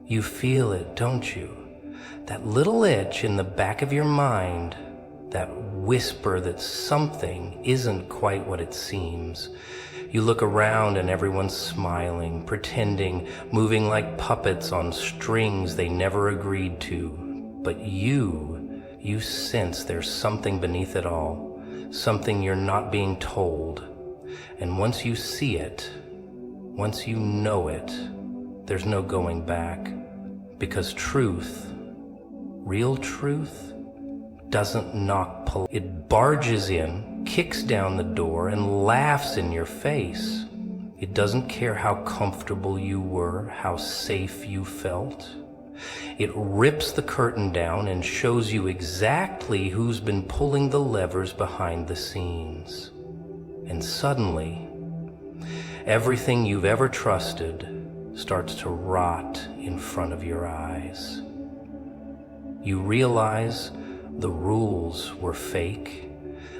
You feel it, don't you? That little itch in the back of your mind, that whisper that something isn't quite what it seems. You look around and everyone's smiling, pretending, moving like puppets on strings they never agreed to. But you sense there's something beneath it all, something you're not being told. And once you see it, once you know it, there's no going back. Because truth, real truth, doesn't knock it barges in, kicks down the door, and laughs in your face. It doesn't care how comfortable you were, how safe you felt. It rips the curtain down and shows you exactly who's been pulling the levers behind the scenes. And suddenly, everything you've ever trusted starts to rot in front of your eyes. You realize the rules were fake,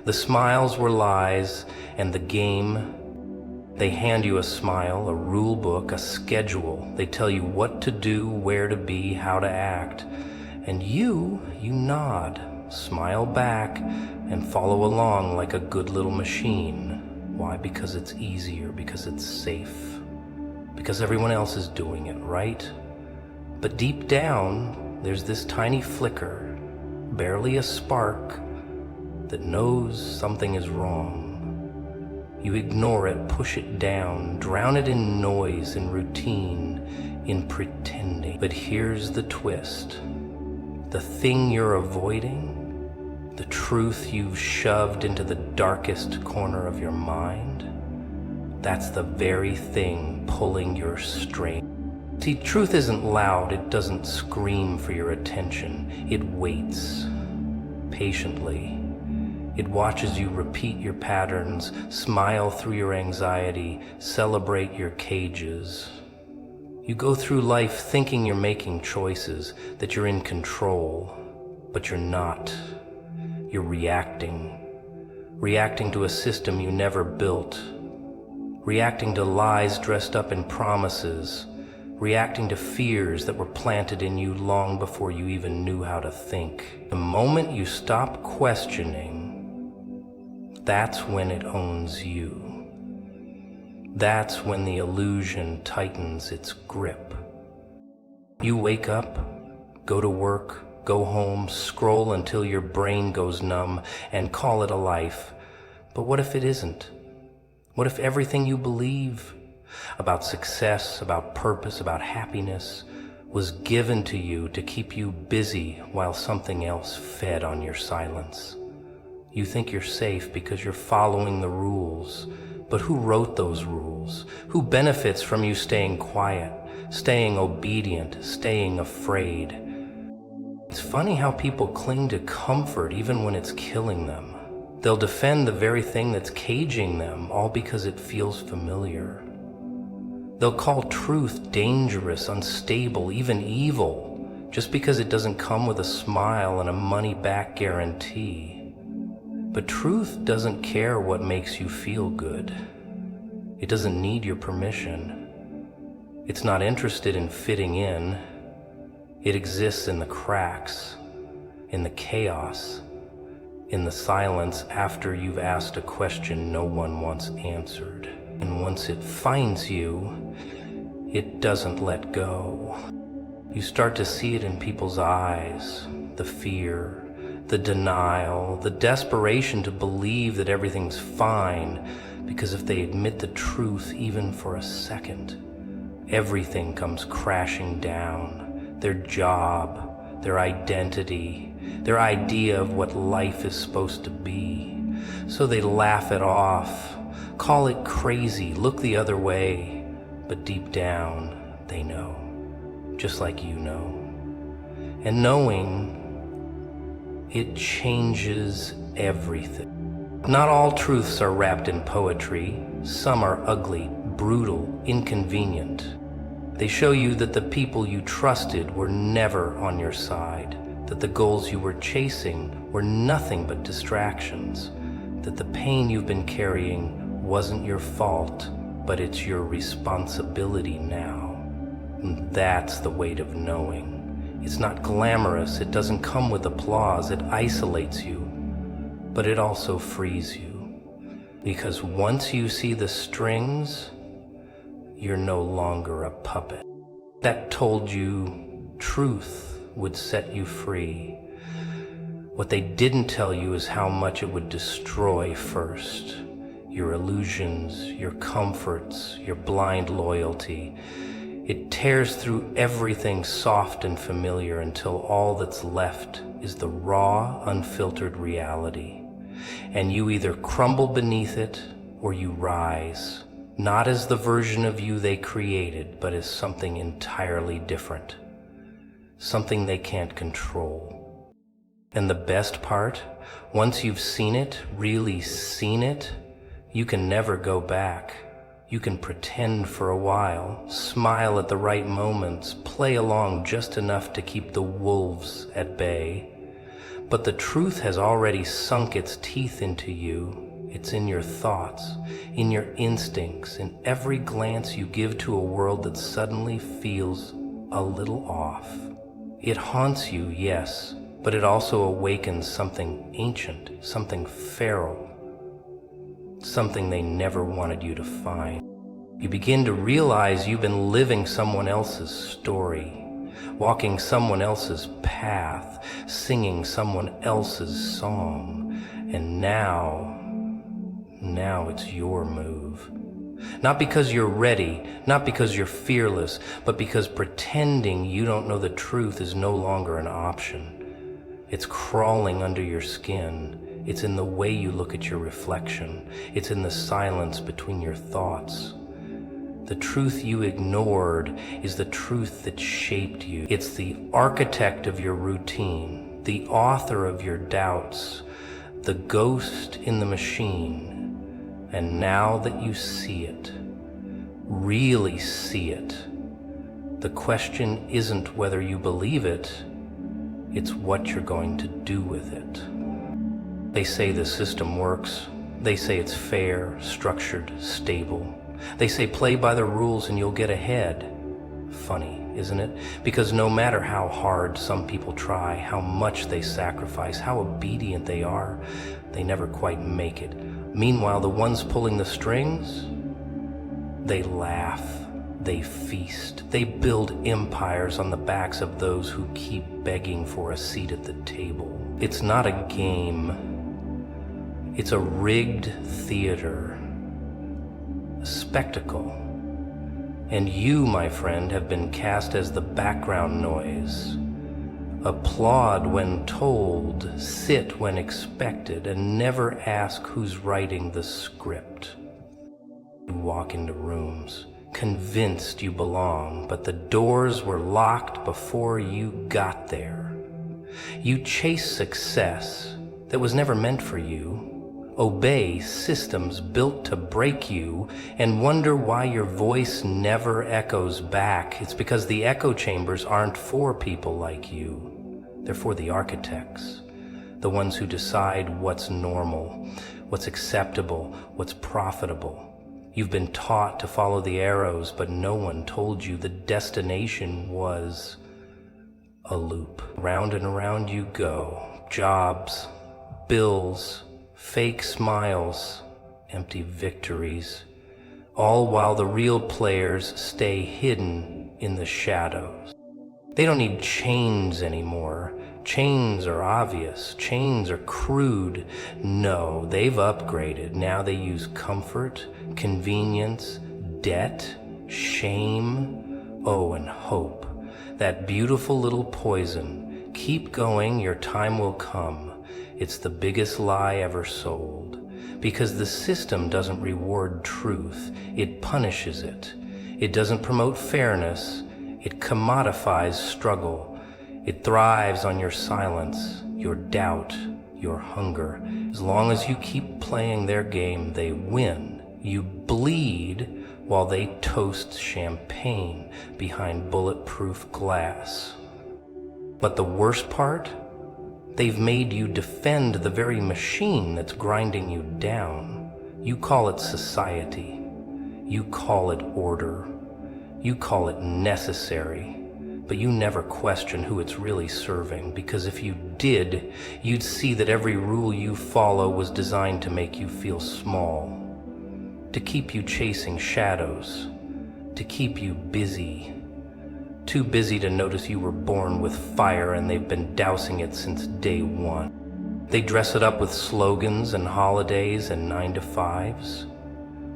the smiles were lies, and the game, they hand you a smile, a rule book, a schedule. They tell you what to do, where to be, how to act. And you nod, smile back, and follow along like a good little machine. Why? Because it's easier, because it's safe, because everyone else is doing it, right? But deep down, there's this tiny flicker, barely a spark, that knows something is wrong. You ignore it, push it down, drown it in noise, in routine, in pretending. But here's the twist. The thing you're avoiding, the truth you've shoved into the darkest corner of your mind, that's the very thing pulling your string. See, truth isn't loud, it doesn't scream for your attention. It waits patiently. It watches you repeat your patterns, smile through your anxiety, celebrate your cages. You go through life thinking you're making choices, that you're in control, but you're not. You're reacting to a system you never built, reacting to lies dressed up in promises, reacting to fears that were planted in you long before you even knew how to think. The moment you stop questioning, that's when it owns you. That's when the illusion tightens its grip. You wake up, go to work, go home, scroll until your brain goes numb, and call it a life. But what if it isn't? What if everything you believe about success, about purpose, about happiness was given to you to keep you busy while something else fed on your silence? You think you're safe because you're following the rules, but who wrote those rules? Who benefits from you staying quiet, staying obedient, staying afraid? It's funny how people cling to comfort even when it's killing them. They'll defend the very thing that's caging them, all because it feels familiar. They'll call truth dangerous, unstable, even evil, just because it doesn't come with a smile and a money-back guarantee. But truth doesn't care what makes you feel good. It doesn't need your permission. It's not interested in fitting in. It exists in the cracks, in the chaos, in the silence after you've asked a question no one wants answered. And once it finds you, it doesn't let go. You start to see it in people's eyes, the fear, the denial, the desperation to believe that everything's fine, because if they admit the truth even for a second, everything comes crashing down. Their job, their identity, their idea of what life is supposed to be. So they laugh it off, call it crazy, look the other way, but deep down, they know, just like you know. And knowing, it changes everything. Not all truths are wrapped in poetry. Some are ugly, brutal, inconvenient. They show you that the people you trusted were never on your side, that the goals you were chasing were nothing but distractions, that the pain you've been carrying wasn't your fault, but it's your responsibility now. And that's the weight of knowing. It's not glamorous, it doesn't come with applause, it isolates you, but it also frees you. Because once you see the strings, you're no longer a puppet. That told you truth would set you free. What they didn't tell you is how much it would destroy first. Your illusions, your comforts, your blind loyalty. It tears through everything soft and familiar until all that's left is the raw, unfiltered reality. And you either crumble beneath it or you rise, not as the version of you they created, but as something entirely different, something they can't control. And the best part, once you've seen it, really seen it, you can never go back. You can pretend for a while, smile at the right moments, play along just enough to keep the wolves at bay. But the truth has already sunk its teeth into you. It's in your thoughts, in your instincts, in every glance you give to a world that suddenly feels a little off. It haunts you, yes, but it also awakens something ancient, something feral, something they never wanted you to find. You begin to realize you've been living someone else's story, walking someone else's path, singing someone else's song, and now it's your move. Not because you're ready, not because you're fearless, but because pretending you don't know the truth is no longer an option. It's crawling under your skin. It's in the way you look at your reflection. It's in the silence between your thoughts. The truth you ignored is the truth that shaped you. It's the architect of your routine, the author of your doubts, the ghost in the machine. And now that you see it, really see it, the question isn't whether you believe it, it's what you're going to do with it. They say the system works. They say it's fair, structured, stable. They say play by the rules and you'll get ahead. Funny, isn't it? Because no matter how hard some people try, how much they sacrifice, how obedient they are, they never quite make it. Meanwhile, the ones pulling the strings, they laugh, they feast, they build empires on the backs of those who keep begging for a seat at the table. It's not a game. It's a rigged theater, a spectacle. And you, my friend, have been cast as the background noise. Applaud when told, sit when expected, and never ask who's writing the script. You walk into rooms, convinced you belong, but the doors were locked before you got there. You chase success that was never meant for you, obey systems built to break you, and wonder why your voice never echoes back. It's because the echo chambers aren't for people like you. They're for the architects, the ones who decide what's normal, what's acceptable, what's profitable. You've been taught to follow the arrows, but no one told you the destination was a loop. Round and around you go. Jobs, bills, fake smiles, empty victories, all while the real players stay hidden in the shadows. They don't need chains anymore. Chains are obvious. Chains are crude. No, they've upgraded. Now they use comfort, convenience, debt, shame, and hope. That beautiful little poison. Keep going, your time will come. It's the biggest lie ever sold. Because the system doesn't reward truth, it punishes it. It doesn't promote fairness, it commodifies struggle. It thrives on your silence, your doubt, your hunger. As long as you keep playing their game, they win. You bleed while they toast champagne behind bulletproof glass. But the worst part? They've made you defend the very machine that's grinding you down. You call it society. You call it order. You call it necessary, but you never question who it's really serving, because if you did, you'd see that every rule you follow was designed to make you feel small, to keep you chasing shadows, to keep you busy. Too busy to notice you were born with fire and they've been dousing it since day one. They dress it up with slogans and holidays and 9-to-5s,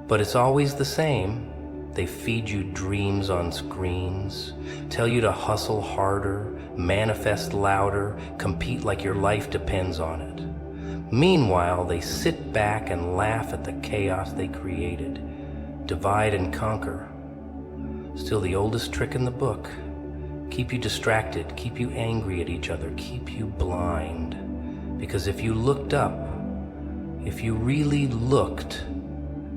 but it's always the same. They feed you dreams on screens, tell you to hustle harder, manifest louder, compete like your life depends on it. Meanwhile, they sit back and laugh at the chaos they created, divide and conquer. Still the oldest trick in the book: keep you distracted, keep you angry at each other, keep you blind. Because if you looked up, if you really looked,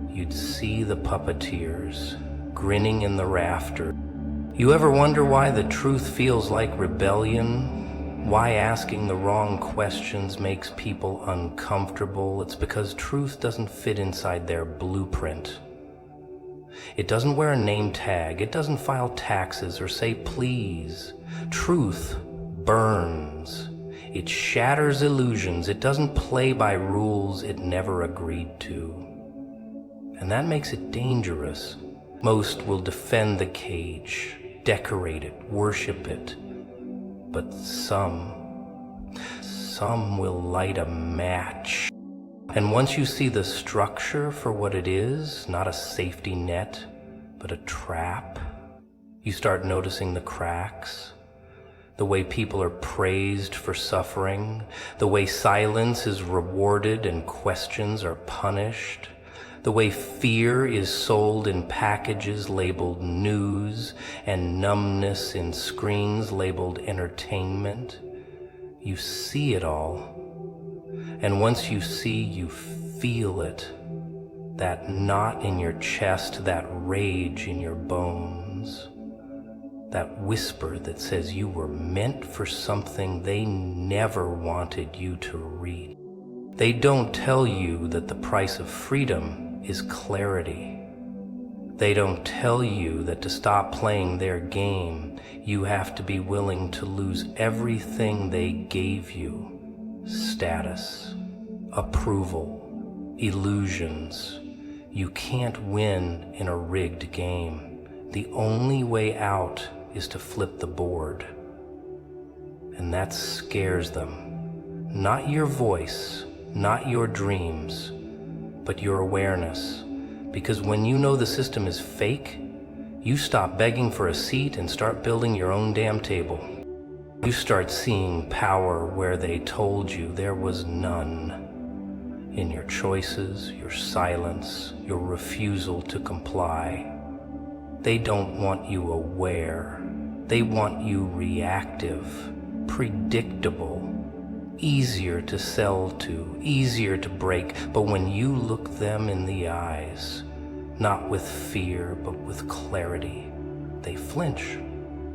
you'd see the puppeteers grinning in the rafter. You ever wonder why the truth feels like rebellion? Why asking the wrong questions makes people uncomfortable? It's because truth doesn't fit inside their blueprint. It doesn't wear a name tag. It doesn't file taxes or say please. Truth burns. It shatters illusions. It doesn't play by rules it never agreed to. And that makes it dangerous. Most will defend the cage, decorate it, worship it. But some will light a match. And once you see the structure for what it is, not a safety net, but a trap, you start noticing the cracks, the way people are praised for suffering, the way silence is rewarded and questions are punished, the way fear is sold in packages labeled news and numbness in screens labeled entertainment. You see it all. And once you see, you feel it. That knot in your chest, that rage in your bones, that whisper that says you were meant for something they never wanted you to reach. They don't tell you that the price of freedom is clarity. They don't tell you that to stop playing their game, you have to be willing to lose everything they gave you. Status, approval, illusions. You can't win in a rigged game. The only way out is to flip the board. And that scares them. Not your voice, not your dreams, but your awareness. Because when you know the system is fake, you stop begging for a seat and start building your own damn table. You start seeing power where they told you there was none. In your choices, your silence, your refusal to comply. They don't want you aware. They want you reactive, predictable, easier to sell to, easier to break. But when you look them in the eyes, not with fear, but with clarity, they flinch.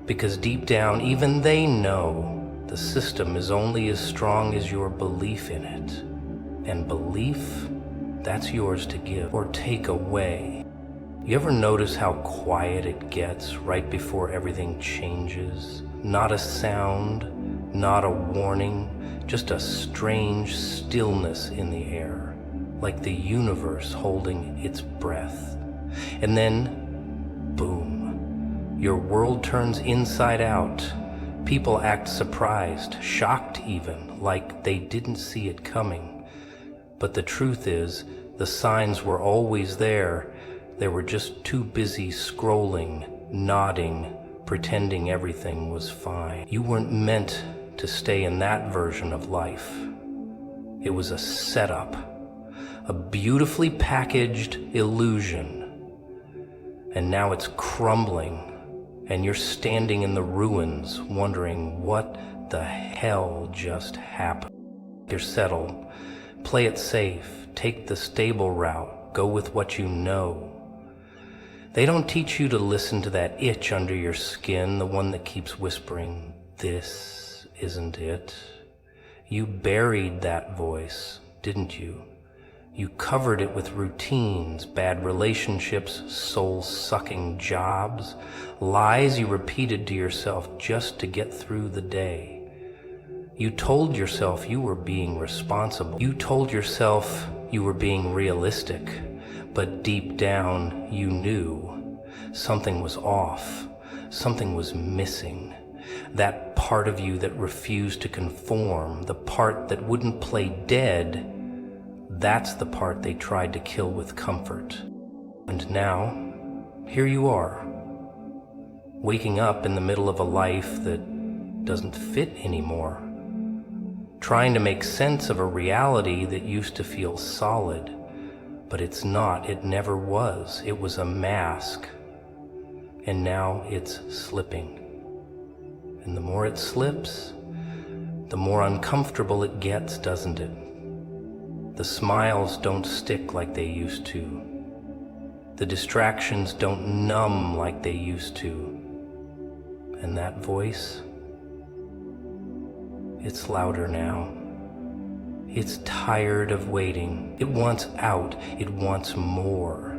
Because deep down, even they know the system is only as strong as your belief in it. And belief, that's yours to give or take away. You ever notice how quiet it gets right before everything changes? Not a sound, not a warning, just a strange stillness in the air, like the universe holding its breath. And then, boom, your world turns inside out. People act surprised, shocked even, like they didn't see it coming. But the truth is, the signs were always there. They were just too busy scrolling, nodding, pretending everything was fine. You weren't meant to stay in that version of life. It was a setup, a beautifully packaged illusion. And now it's crumbling, and you're standing in the ruins wondering what the hell just happened. You're settled. Play it safe. Take the stable route. Go with what you know. They don't teach you to listen to that itch under your skin, the one that keeps whispering, "This isn't it." You buried that voice, didn't you? You covered it with routines, bad relationships, soul-sucking jobs, lies you repeated to yourself just to get through the day. You told yourself you were being responsible. You told yourself you were being realistic, but deep down you knew something was off, something was missing. That part of you that refused to conform, the part that wouldn't play dead, that's the part they tried to kill with comfort. And now, here you are, waking up in the middle of a life that doesn't fit anymore, trying to make sense of a reality that used to feel solid, but it's not, it never was. It was a mask, and now it's slipping. And the more it slips, the more uncomfortable it gets, doesn't it? The smiles don't stick like they used to. The distractions don't numb like they used to. And that voice, it's louder now. It's tired of waiting. It wants out. It wants more.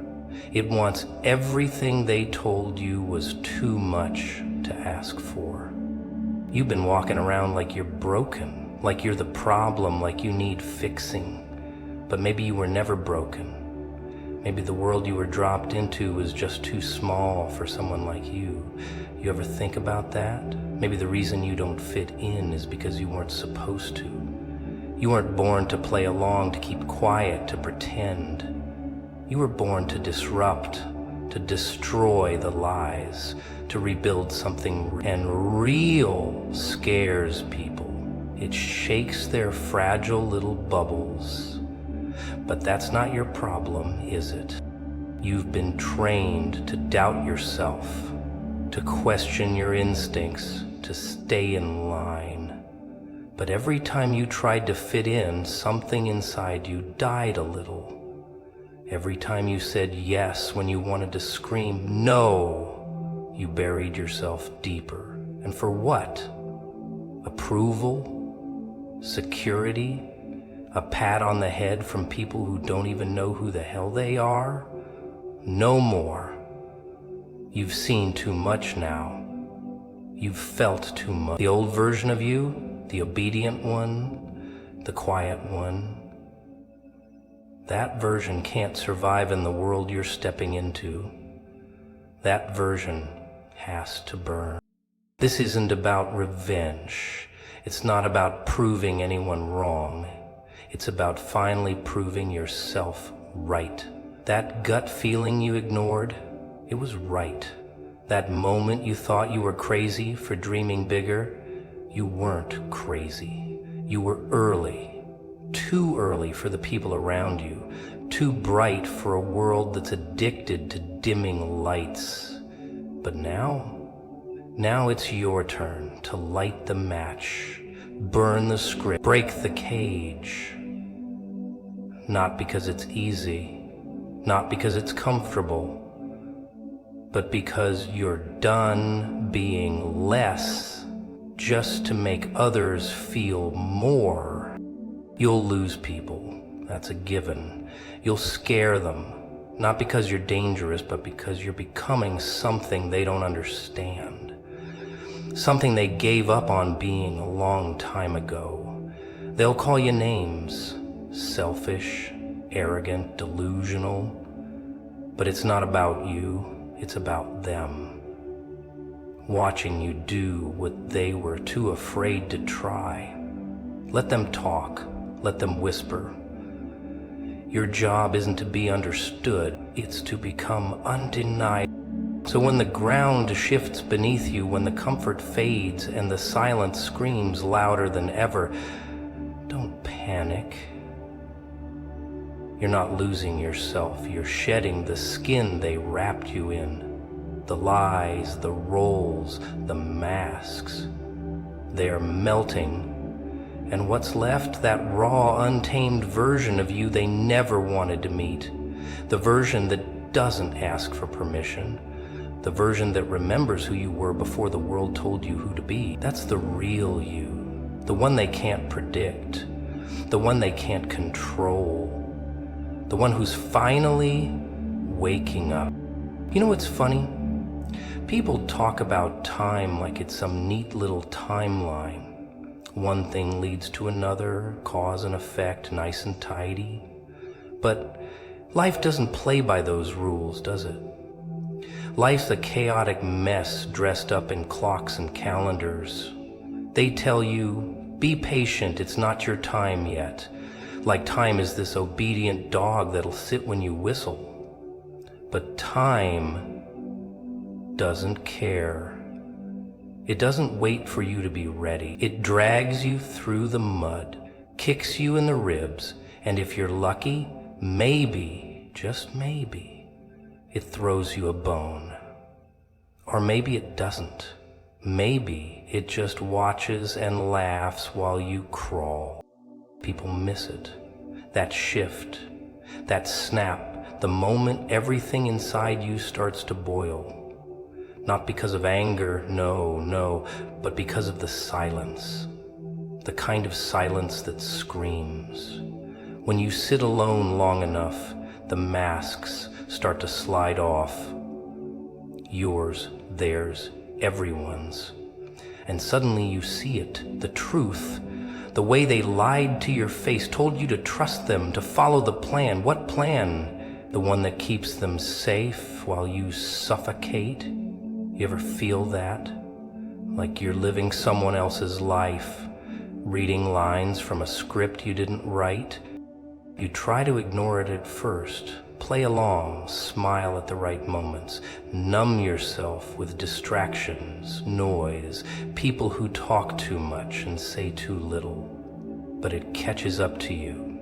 It wants everything they told you was too much to ask for. You've been walking around like you're broken, like you're the problem, like you need fixing. But maybe you were never broken. Maybe the world you were dropped into was just too small for someone like you. You ever think about that? Maybe the reason you don't fit in is because you weren't supposed to. You weren't born to play along, to keep quiet, to pretend. You were born to disrupt, to destroy the lies, to rebuild something. And real scares people. It shakes their fragile little bubbles. But that's not your problem, is it? You've been trained to doubt yourself, to question your instincts, to stay in line. But every time you tried to fit in, something inside you died a little. Every time you said yes when you wanted to scream no, you buried yourself deeper. And for what? Approval? Security? A pat on the head from people who don't even know who the hell they are? No more. You've seen too much now. You've felt too much. The old version of you, the obedient one, the quiet one, that version can't survive in the world you're stepping into. That version has to burn. This isn't about revenge. It's not about proving anyone wrong. It's about finally proving yourself right. That gut feeling you ignored, it was right. That moment you thought you were crazy for dreaming bigger, you weren't crazy. You were early. Too early for the people around you. Too bright for a world that's addicted to dimming lights. But now it's your turn to light the match, burn the script, break the cage. Not because it's easy, not because it's comfortable, but because you're done being less just to make others feel more. You'll lose people, that's a given. You'll scare them, not because you're dangerous, but because you're becoming something they don't understand. Something they gave up on being a long time ago. They'll call you names. Selfish, arrogant, delusional. But it's not about you, it's about them. Watching you do what they were too afraid to try. Let them talk, let them whisper. Your job isn't to be understood, it's to become undeniable. So when the ground shifts beneath you, when the comfort fades and the silence screams louder than ever, don't panic. You're not losing yourself, you're shedding the skin they wrapped you in. The lies, the roles, the masks. They are melting, and what's left, that raw, untamed version of you they never wanted to meet. The version that doesn't ask for permission. The version that remembers who you were before the world told you who to be. That's the real you. The one they can't predict. The one they can't control. the one who's finally waking up. You know what's funny? People talk about time like it's some neat little timeline. One thing leads to another, cause and effect, nice and tidy. But life doesn't play by those rules, does it? Life's a chaotic mess dressed up in clocks and calendars. They tell you, be patient, it's not your time yet. Like time is this obedient dog that'll sit when you whistle. But time doesn't care. It doesn't wait for you to be ready. It drags you through the mud, kicks you in the ribs, and if you're lucky, maybe, just maybe, it throws you a bone. Or maybe it doesn't. Maybe it just watches and laughs while you crawl. People miss it. That shift, that snap, the moment everything inside you starts to boil. Not because of anger, no, but because of the silence. The kind of silence that screams. When you sit alone long enough, the masks start to slide off. Yours, theirs, everyone's. And suddenly you see it, the truth. The way they lied to your face, told you to trust them, to follow the plan. What plan? The one that keeps them safe while you suffocate? You ever feel that? Like you're living someone else's life, reading lines from a script you didn't write? You try to ignore it at first, play along, smile at the right moments, numb yourself with distractions, noise, people who talk too much and say too little. But it catches up to you.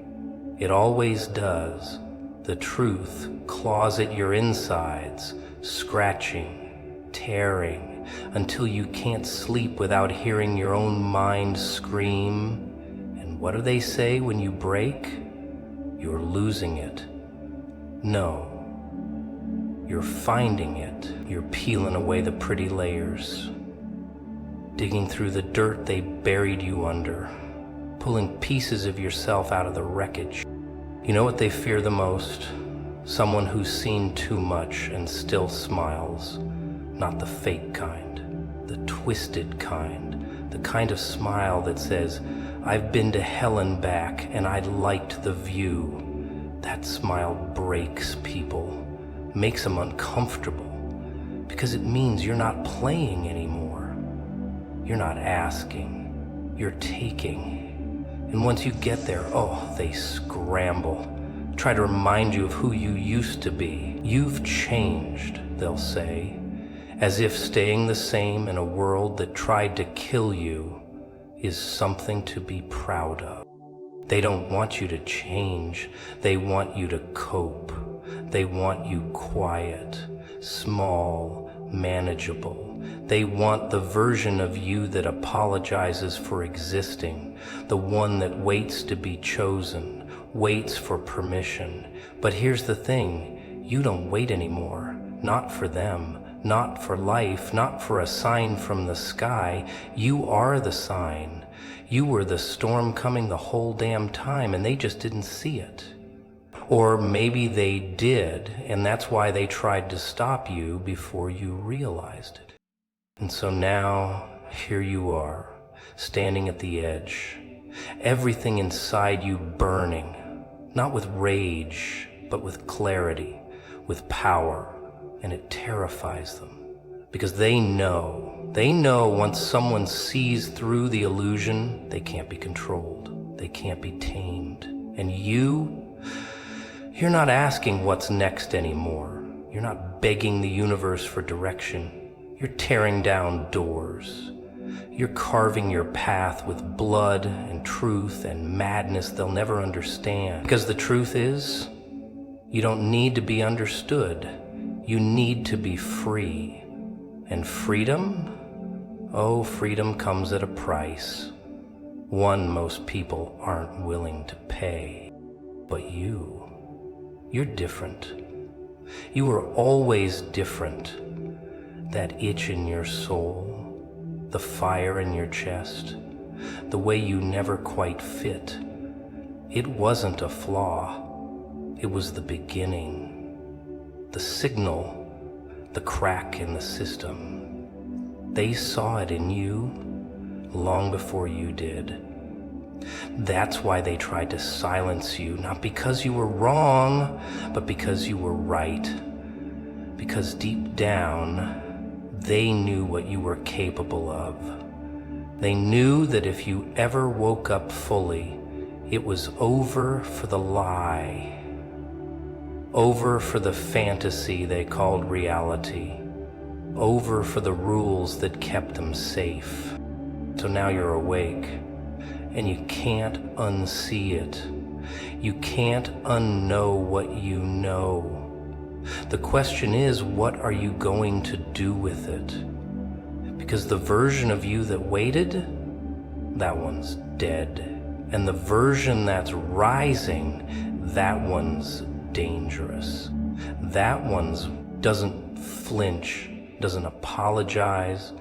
It always does. The truth claws at your insides, scratching, tearing, until you can't sleep without hearing your own mind scream. And what do they say when you break? You're losing it. No, you're finding it. You're peeling away the pretty layers, digging through the dirt they buried you under, pulling pieces of yourself out of the wreckage. You know what they fear the most? Someone who's seen too much and still smiles. Not the fake kind, the twisted kind, the kind of smile that says, I've been to hell and back and I liked the view. That smile breaks people, makes them uncomfortable, because it means you're not playing anymore. You're not asking, you're taking. And once you get there, oh, they scramble, try to remind you of who you used to be. You've changed, they'll say, as if staying the same in a world that tried to kill you is something to be proud of. They don't want you to change. They want you to cope. They want you quiet, small, manageable. They want the version of you that apologizes for existing, the one that waits to be chosen, waits for permission. But here's the thing, you don't wait anymore. Not for them, not for life, not for a sign from the sky. You are the sign. You were the storm coming the whole damn time and they just didn't see it. Or maybe they did, and that's why they tried to stop you before you realized it. And so now, here you are, standing at the edge, everything inside you burning, not with rage, but with clarity, with power, and it terrifies them. Because they know once someone sees through the illusion, they can't be controlled, they can't be tamed. And you're not asking what's next anymore. You're not begging the universe for direction. You're tearing down doors. You're carving your path with blood and truth and madness they'll never understand. Because the truth is, you don't need to be understood. You need to be free. And freedom? Oh, freedom comes at a price. One most people aren't willing to pay. But you're different. You were always different. That itch in your soul, the fire in your chest, the way you never quite fit. It wasn't a flaw. It was the beginning, the signal, the crack in the system. They saw it in you long before you did. That's why they tried to silence you, not because you were wrong, but because you were right. Because deep down, they knew what you were capable of. They knew that if you ever woke up fully, it was over for the lie. Over for the fantasy they called reality. Over for the rules that kept them safe. So now you're awake, and you can't unsee it. You can't unknow what you know. The question is, what are you going to do with it? Because the version of you that waited, that one's dead. And the version that's rising, that one's dangerous. That one's doesn't flinch, doesn't apologize,